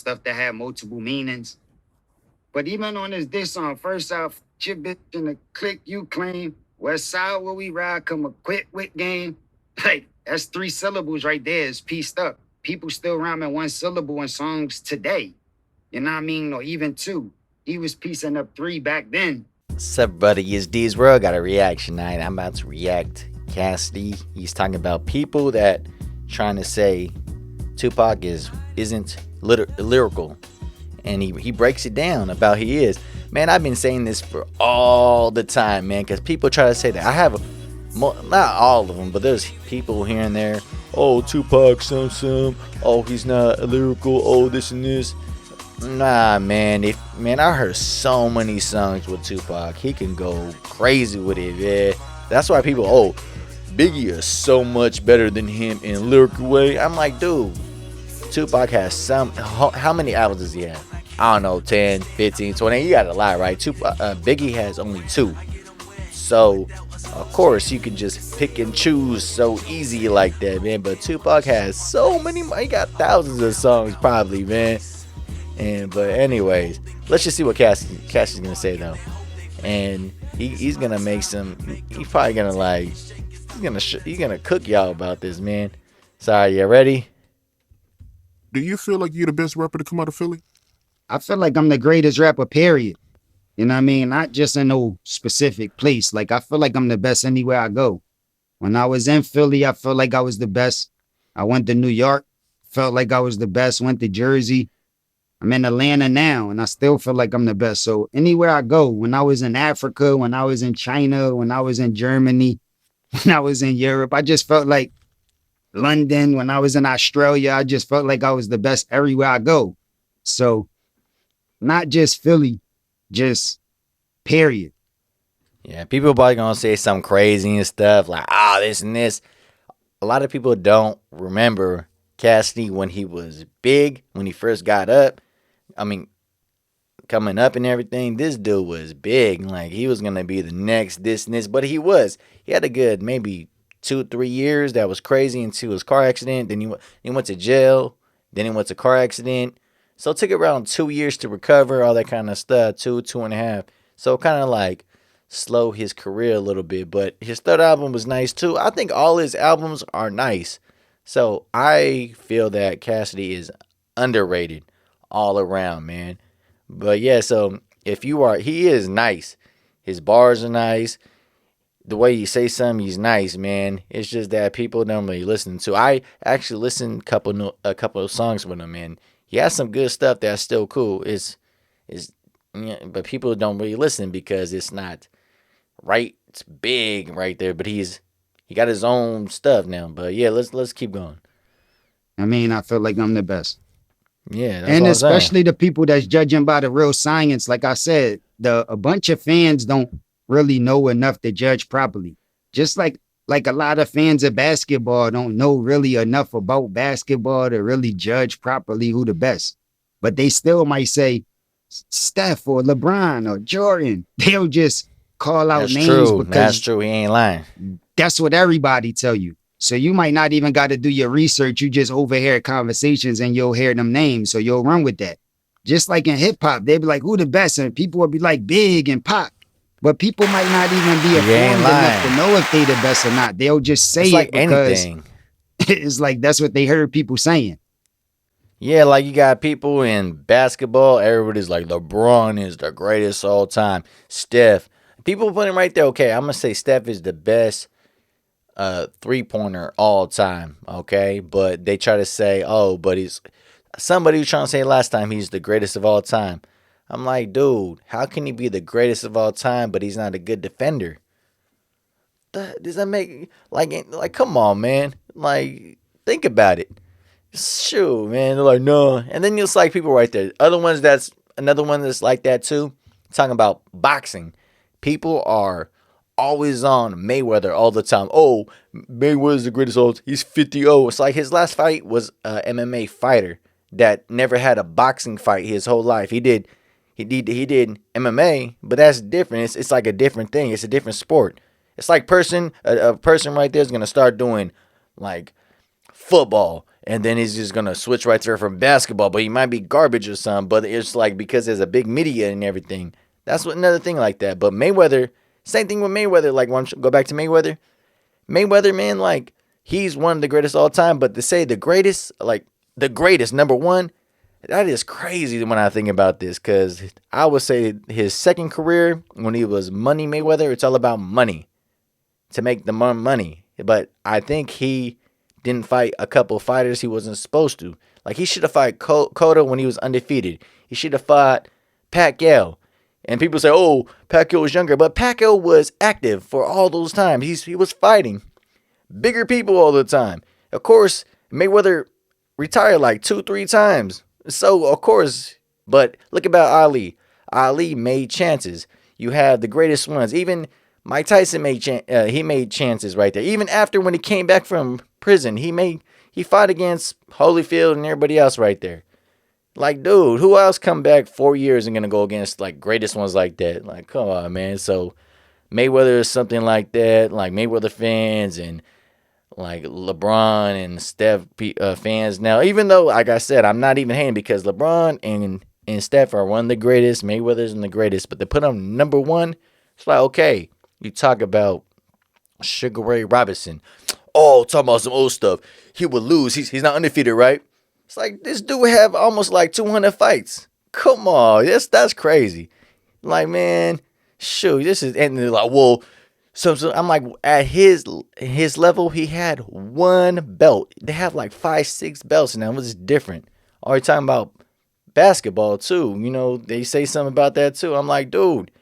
stuff that had multiple meanings. But even on this diss song, first off, chip bitch in the click you claim, west side where we ride, come equipped with game. Like, that's 3 syllables right there. It's pieced up. People still rhyming 1 syllable in songs today. You know what I mean? Or even 2. He was piecing up 3 back then. What's up, buddy? It's D's World. Got a reaction night. I'm about to react. Cassidy. He's talking about people that trying to say Tupac isn't lyrical, and he breaks it down about he is. Man, I've been saying this for all the time, man, because people try to say that. I have not all of them, but there's people here and there. Oh, Tupac, some. Oh, he's not lyrical. Oh, this and this. Nah, man. I heard so many songs with Tupac. He can go crazy with it, man. That's why people, Biggie is so much better than him in a lyrical way. I'm like, dude, Tupac has how many albums does he have? I don't know, 10, 15, 20. You got a lot, right? Biggie has only 2. So, of course, you can just pick and choose so easy like that, man. But Tupac has so many. He got thousands of songs, probably, man. But anyways, let's just see what Cassie's gonna say though. And he's gonna make some. He's probably gonna he's gonna cook y'all about this, man. Sorry, you ready? Do you feel like you're the best rapper to come out of Philly? I feel like I'm the greatest rapper, period. You know what I mean? Not just in no specific place. Like, I feel like I'm the best anywhere I go. When I was in Philly, I felt like I was the best. I went to New York, felt like I was the best. Went to Jersey. I'm in Atlanta now, and I still feel like I'm the best. So anywhere I go, when I was in Africa, when I was in China, when I was in Germany, when I was in Europe, I just felt like London. When I was in Australia, I just felt like I was the best everywhere I go. So not just Philly, just period. Yeah, people probably gonna say something crazy and stuff like, this and this. A lot of people don't remember Cassidy when he was big, when he first got up. I mean, coming up and everything, this dude was big. Like, he was gonna be the next this and this, but he was. He had a good maybe 2-3 years that was crazy until his car accident. Then he went to jail. Then he went to car accident. So it took around 2 years to recover, all that kind of stuff. 2.5. So kind of like slow his career a little bit. But his third album was nice too. I think all his albums are nice. So I feel that Cassidy is underrated all around, man. But yeah, so he is nice. His bars are nice. The way you say something, he's nice, man. It's just that people don't really listen to. I actually listened a couple of songs with him, and he has some good stuff that's still cool. But people don't really listen because it's not right. It's big right there, but he got his own stuff now. But yeah, let's keep going. I mean, I feel like I'm the best. Yeah, that's And what I'm saying. especially the people that's judging by the real science. Like I said, a bunch of fans don't really know enough to judge properly. Just like a lot of fans of basketball don't know really enough about basketball to really judge properly who the best. But they still might say Steph or LeBron or Jordan. They'll just call out That's names true. because That's true. He ain't lying. that's what everybody tell you. So you might not even got to do your research. You just overhear conversations and you'll hear them names. So you'll run with that. Just like in hip hop, they be like, who the best? And people will be like Big and Pop. But people might not even be You ain't informed enough to lying. know if they the best or not. They'll just say It's it like because anything. it's like that's what they heard people saying. Yeah, like you got people in basketball. Everybody's like, LeBron is the greatest all time. Steph. People put him right there. Okay, I'm going to say Steph is the best three-pointer all time. Okay, but they try to say, but somebody was trying to say last time he's the greatest of all time. I'm like, dude, how can he be the greatest of all time, but he's not a good defender? Does that make, like, come on, man. Like, think about it. Shoot, man. They're like, no. And then it's like people right there. Another one that's like that too. Talking about boxing. People are always on Mayweather all the time. Oh, Mayweather's the greatest all. He's 50-0. It's like his last fight was a MMA fighter that never had a boxing fight his whole life. He did MMA, but that's different. It's like a different thing. It's a different sport. It's like a person right there is gonna start doing like football, and then he's just gonna switch right there from basketball, but he might be garbage or something. But it's like because there's a big media and everything. That's what another thing like that. But Mayweather, same thing with Mayweather. Like when go back to Mayweather, man, like he's one of the greatest all time. But to say the greatest, like the greatest number one, that is crazy when I think about this. Because I would say his second career when he was Money Mayweather, it's all about money to make the money. But I think he didn't fight a couple fighters he wasn't supposed to. Like he should have fought Cotto when he was undefeated. He should have fought Pacquiao. And people say, "Oh, Pacquiao was younger," but Pacquiao was active for all those times. He was fighting bigger people all the time. Of course, Mayweather retired like 2-3 times. So of course, but look about Ali. Ali made chances. You have the greatest ones. Even Mike Tyson made chances right there. Even after when he came back from prison, he fought against Holyfield and everybody else right there. Like, dude, who else come back 4 years and gonna go against like greatest ones like that? Like, come on, man. So Mayweather is something like that. Like Mayweather fans and like LeBron and Steph fans now. Even though, like I said, I'm not even hating because LeBron and Steph are one of the greatest. Mayweather's the greatest, but to put him number one, it's like okay. You talk about Sugar Ray Robinson. Oh, talking about some old stuff. He would lose. He's not undefeated, right? It's like this dude would have almost like 200 fights. Come on, that's crazy. Like, man, shoot, this is and they're like, well, so I'm like at his level, he had one belt. They have like 5-6 belts now. It was different. Already talking about basketball too. You know, they say something about that too. I'm like, dude,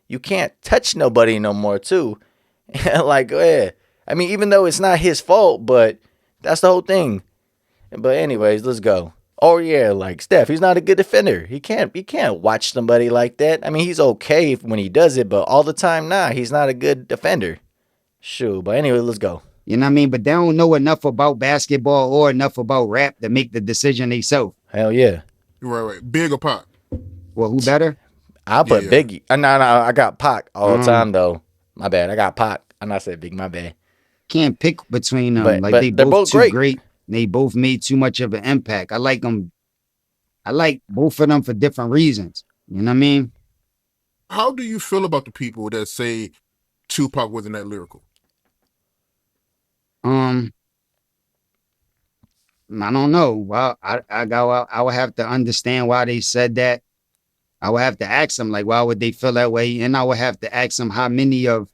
you can't touch nobody no more too. Like, yeah. I mean, even though it's not his fault, but that's the whole thing. But anyways, let's go. Oh yeah, like Steph, he's not a good defender. He can't watch somebody like that. I mean, he's okay when he does it, but all the time, nah, he's not a good defender. Shoot, but anyway, let's go. You know what I mean? But they don't know enough about basketball or enough about rap to make the decision themselves. Hell yeah. Right. Big or Pac? Well, who better? I'll put Biggie. No, I got Pac all the time though. My bad. I got Pac. I'm not saying Big. My bad. Can't pick between them. But they they're both both too great. They both made too much of an impact. I like them. I like both of them for different reasons. You know what I mean? How do you feel about the people that say Tupac wasn't that lyrical? I don't know. Well, I would have to understand why they said that. I would have to ask them, like, why would they feel that way? And I would have to ask them, how many of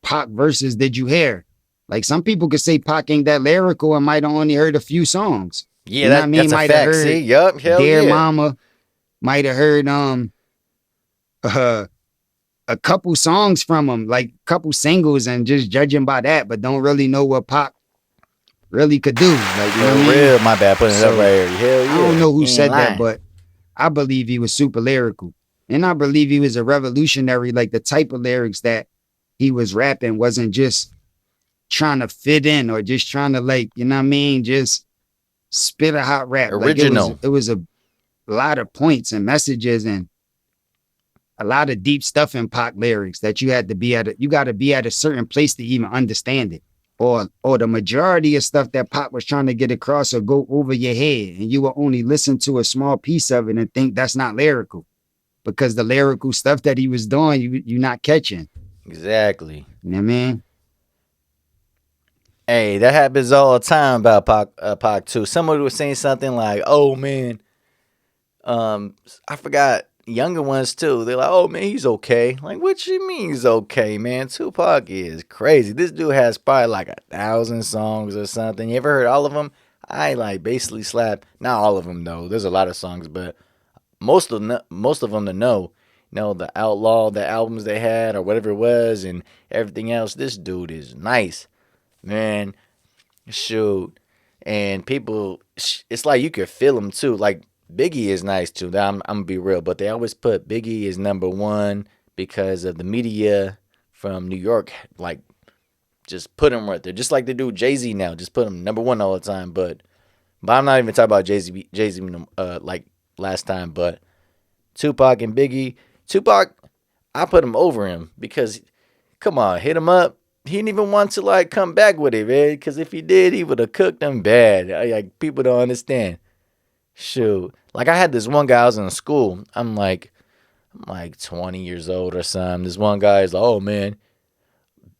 Pac verses did you hear? Like, some people could say Pac ain't that lyrical and might have only heard a few songs. Yeah, that's a fact. See, yup, hell Dear yeah. Mama, might have heard a couple songs from him, like a couple singles, and just judging by that, but don't really know what Pac really could do. Like, you know what I mean? Real, my bad, putting it up right here. Hell yeah. I don't know who said lying. that, but I believe he was super lyrical. And I believe he was a revolutionary, like the type of lyrics that he was rapping wasn't just trying to fit in or just trying to, like, you know what I mean, just spit a hot rap. Original. Like it was a lot of points and messages and a lot of deep stuff in Pac lyrics that you got to be at a certain place to even understand it. Or the majority of stuff that Pac was trying to get across will go over your head and you will only listen to a small piece of it and think that's not lyrical. Because the lyrical stuff that he was doing, you're not catching. Exactly. You know what I mean? Hey, that happens all the time about Pac too. Somebody was saying something like, "Oh man, I forgot." Younger ones too. They're like, "Oh man, he's okay." Like, what you mean he's okay, man? Tupac is crazy. This dude has probably like 1,000 songs or something. You ever heard all of them? I like basically slap. Not all of them though. There's a lot of songs, but most of them to know. You know, the Outlaw, the albums they had or whatever it was, and everything else. This dude is nice. Man, shoot. And people, it's like you could feel him too. Like Biggie is nice too. I'm gonna be real, but they always put Biggie as number one because of the media from New York. Like, just put him right there, just like they do Jay-Z now. Just put him number one all the time. But I'm not even talking about Jay-Z like last time. But Tupac and Biggie, Tupac, I put him over him because, come on, hit him up. he didn't even want to like come back with it, man. Because if he did, he would have cooked them bad. Like people don't understand. Shoot, like I had this one guy. I was in school. I'm like 20 years old or something. This one guy is like, oh man,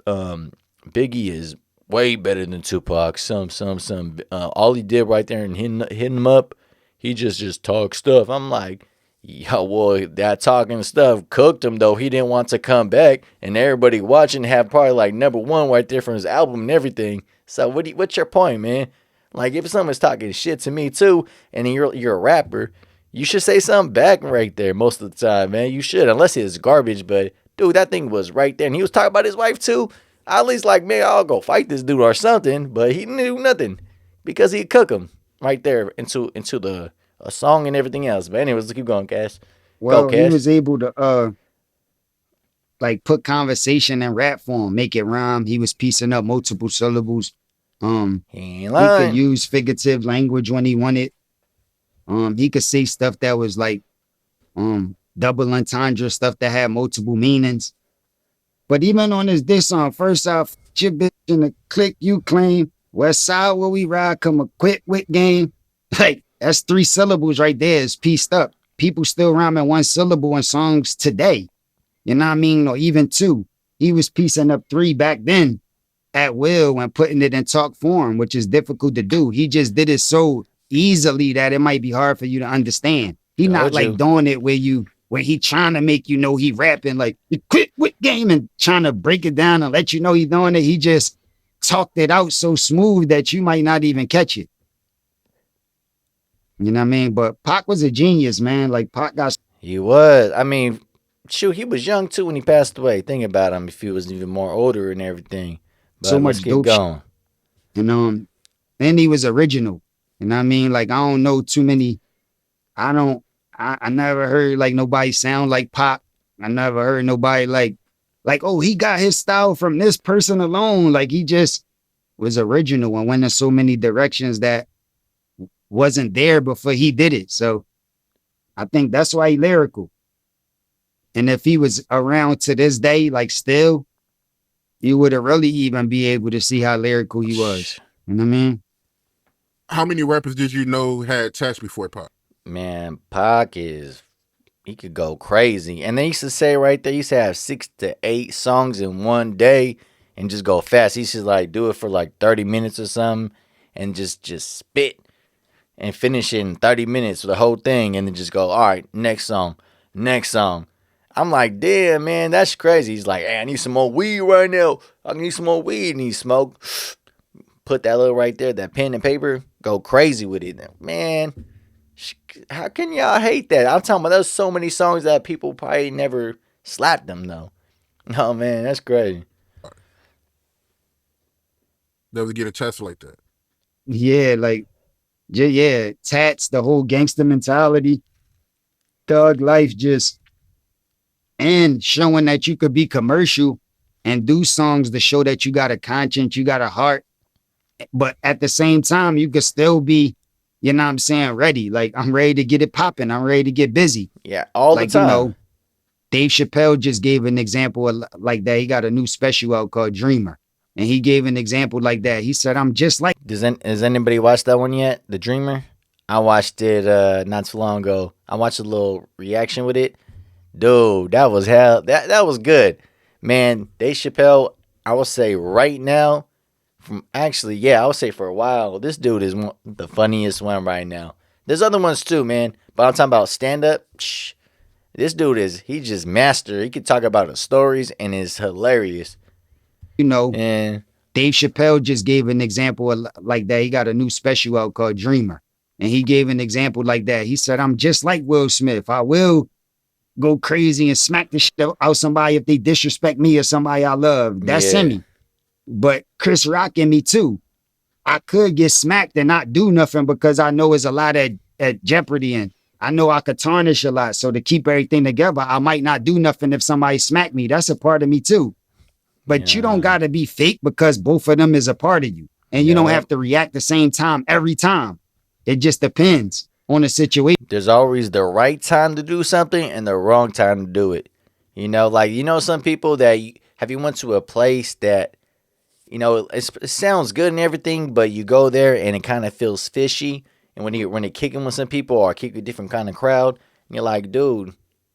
Biggie is way better than Tupac. Some. All he did right there and hitting him up, he just talk stuff. I'm like, yo, well, that talking stuff cooked him though. He didn't want to come back, and everybody watching have probably like number one right there from his album and everything. So what's your point, man? Like if someone's talking shit to me too, and you're a rapper, you should say something back right there most of the time, man. You should, unless it's garbage. But dude, that thing was right there, and he was talking about his wife too. I at least like, man, I'll go fight this dude or something. But he knew nothing because he'd cook him right there into the a song and everything else. But anyways, let's keep going, Cass. Well, Go, he Cass. was able to like put conversation in rap form, make it rhyme. He was piecing up multiple syllables. He ain't He could lying. use figurative language when he wanted. He could say stuff that was like double entendre, stuff that had multiple meanings. But even on this song, first off, your bitch in the click you claim, West Side where we ride, come equipped with game. Like that's 3 syllables right there. It's pieced up. People still rhyming 1 syllable in songs today. You know what I mean? Or even 2. He was piecing up 3 back then at will and putting it in talk form, which is difficult to do. He just did it so easily that it might be hard for you to understand. He not Told like you. doing it where he trying to make you know he rapping like you quit with game and trying to break it down and let you know he doing it. He just talked it out so smooth that you might not even catch it. You know what I mean? But Pac was a genius, man. Like Pac got He was. I mean, shoot, he was young too when he passed away. Think about him if he was even more older and everything. But so let's much keep dope shit. going. And and he was original. You know what I mean? Like I don't know too many. I never heard like nobody sound like Pac. I never heard nobody oh, he got his style from this person alone. Like he just was original and went in so many directions that wasn't there before he did it. So I think that's why he lyrical. And if he was around to this day, like still, you would have really even be able to see how lyrical he was. You know what I mean? How many rappers did you know had tats before Pac? Man, Pac he could go crazy. And they used to say right there, he used to have 6 to 8 songs in one day and just go fast. He used to like do it for like 30 minutes or something and just spit and finish it in 30 minutes the whole thing and then just go, all right, next song, next song. I'm like, damn, man, that's crazy. He's like, hey, I need some more weed right now. I need some more weed. And he smoke. Put that little right there, that pen and paper, go crazy with it. Man, how can y'all hate that? I'm talking about there's so many songs that people probably never slapped them though. Oh man, that's crazy. Never get a test like that. Yeah, like yeah, tats, the whole gangster mentality, thug life, just and showing that you could be commercial and do songs to show that you got a conscience, you got a heart, but at the same time, you could still be, you know what I'm saying, ready. Like I'm ready to get it popping. I'm ready to get busy. Yeah, all Like, the time. you know, Dave Chappelle just gave an example of like that. He got a new special out called Dreamer. And he gave an example like that. He said, I'm just like Has anybody watched that one yet? The Dreamer? I watched it not too long ago. I watched a little reaction with it. Dude, that was hell. That was good. Man, Dave Chappelle, I would say right now, I would say for a while, this dude is the funniest one right now. There's other ones too, man. But I'm talking about stand-up. This dude he just master. He could talk about the stories and it's hilarious. you know, And Dave Chappelle just gave an example of like that. He got a new special out called Dreamer. And he gave an example like that. He said, I'm just like Will Smith. I will go crazy and smack the shit out somebody if they disrespect me or somebody I love. That's Yeah. in me. But Chris Rock in me too. I could get smacked and not do nothing because I know it's a lot at jeopardy and I know I could tarnish a lot. So to keep everything together, I might not do nothing if somebody smack me. That's a part of me too. But you don't Yeah. got to be fake because both of them is a part of you. And you don't Yeah. have to react the same time every time. It just depends on the situation. there's always the right time to do something and the wrong time to do it. You know, like some people that have you went to a place that you know, it sounds good and everything, but you go there and it kind of feels fishy. And when you're kicking with some people or kick with a different kind of crowd, and you're like, dude, you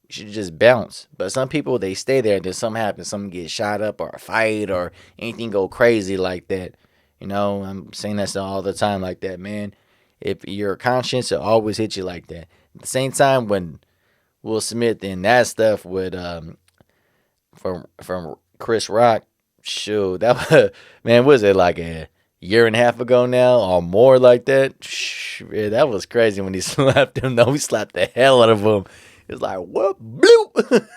should just bounce. But some people, they stay there, and then something happens, something gets shot up or a fight or anything go crazy like that. You know, I'm saying that stuff all the time like that, man. If your conscience, it always hit you like that. At the same time, when Will Smith and that stuff with from Chris Rock, shoot, that was, man, was it like a year and a half ago now or more like that? Yeah, that was crazy when he slapped him. No, he slapped the hell out of him. It was like, what? Bloop.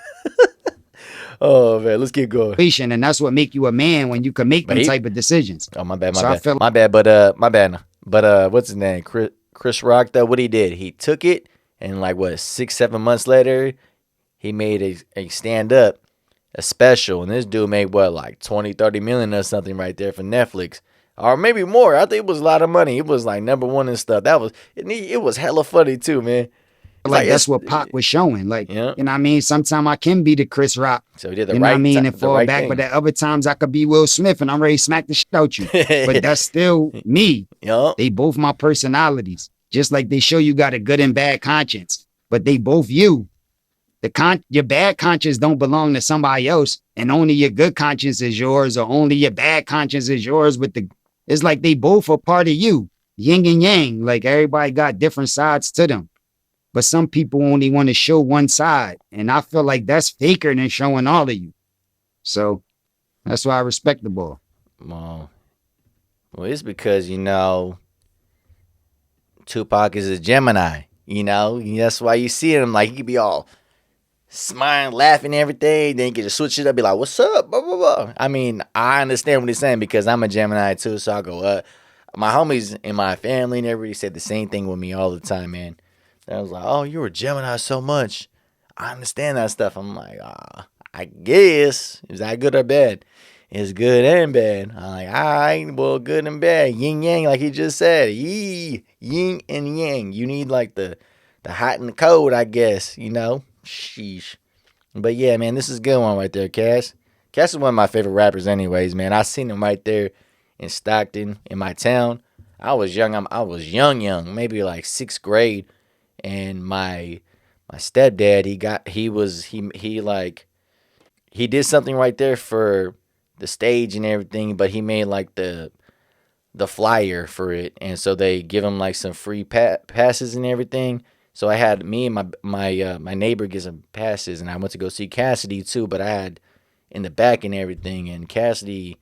Oh man, let's keep going. And that's what make you a man, when you can make them type of decisions. Oh, my bad, So I feel my bad. But my bad. But what's his name? Chris Rock, though, what he did, he took it, and like what, 6-7 months later, he made a stand up, a special, and this dude made what, like 20-30 million or something right there for Netflix, or maybe more. I think it was a lot of money. It was like #1 and stuff. It was hella funny too, man. like that's what Pac was showing. Like, Yeah. you know what I mean? Sometimes I can be the Chris Rock, So he did the you know right, what I mean, ti- and the fall right back. thing. But at other times I could be Will Smith and I'm ready to smack the shit out you. But that's still me. Yup. They both my personalities. Just like they show you got a good and bad conscience, but they both you. Your bad conscience don't belong to somebody else, and only your good conscience is yours, or only your bad conscience is yours. It's like they both are part of you, yin and yang. Like everybody got different sides to them, but some people only want to show one side, and I feel like that's faker than showing all of you. So that's why I respect the ball. Well, it's because, you know, Tupac is a Gemini. You know, that's why you see him, like, he could be all smiling, laughing, and everything. Then you can just switch it up, be like, "What's up?" Blah blah blah. I mean, I understand what he's saying because I'm a Gemini too. So I go, my homies in my family and everybody said the same thing with me all the time, man. I was like, "Oh, you're a Gemini so much." I understand that stuff. I'm like, I guess. Is that good or bad? It's good and bad. I'm like, all right, well, good and bad. Yin yang, like he just said. Yin and yang. You need like the hot and the cold, I guess, you know? Sheesh. But yeah, man, this is a good one right there, Cass. Cass is one of my favorite rappers anyways, man. I seen him right there in Stockton, in my town. I was young, young, maybe like 6th grade. And my stepdad, he did something right there for the stage and everything, but he made like the flyer for it, and so they give him like some free passes and everything. So I had me and my neighbor get some passes, and I went to go see Cassidy too. But I had in the back and everything, and Cassidy,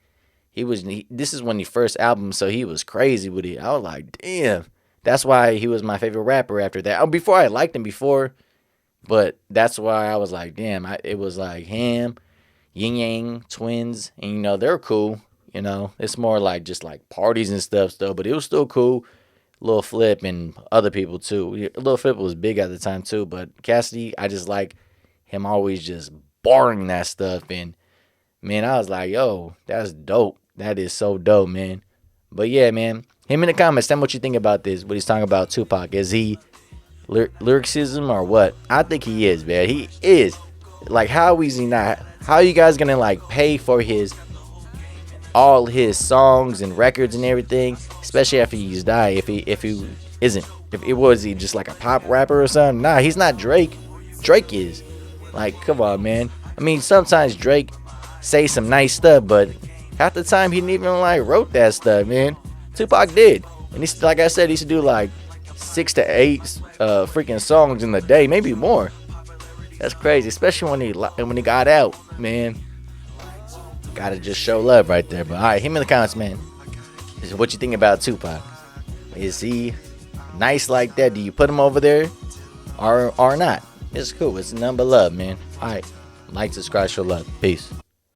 this is when he first album, so he was crazy with it. I was like, damn, that's why he was my favorite rapper after that. Before I liked him before, but that's why I was like, damn, it was like him, Yin Yang Twins, and you know they're cool. You know, it's more like just like parties and stuff still, but it was still cool. Lil Flip and other people too. Lil Flip was big at the time too, but Cassidy, I just like him always just barring that stuff. And man, I was like, yo, that's dope. That is so dope, man. But yeah, man, him in the comments, tell me what you think about this. What he's talking about Tupac. Is he lyricism or what? I think he is, man. He is. Like, how is he not? How are you guys gonna like pay for all his songs and records and everything, especially after he's died? If he isn't, if it was he just like a pop rapper or something? Nah, he's not Drake. Drake is. Like, come on, man. I mean, sometimes Drake say some nice stuff, but half the time he didn't even like wrote that stuff, man. Tupac did, and he's, like I said, he used to do like 6 to 8 freaking songs in a day, maybe more. That's crazy, especially when he got out, man. Gotta just show love right there. But all right, him in the comments, man. What you think about Tupac? Is he nice like that? Do you put him over there or not? It's cool. It's nothing but love, man. All right, like, subscribe, show love. Peace.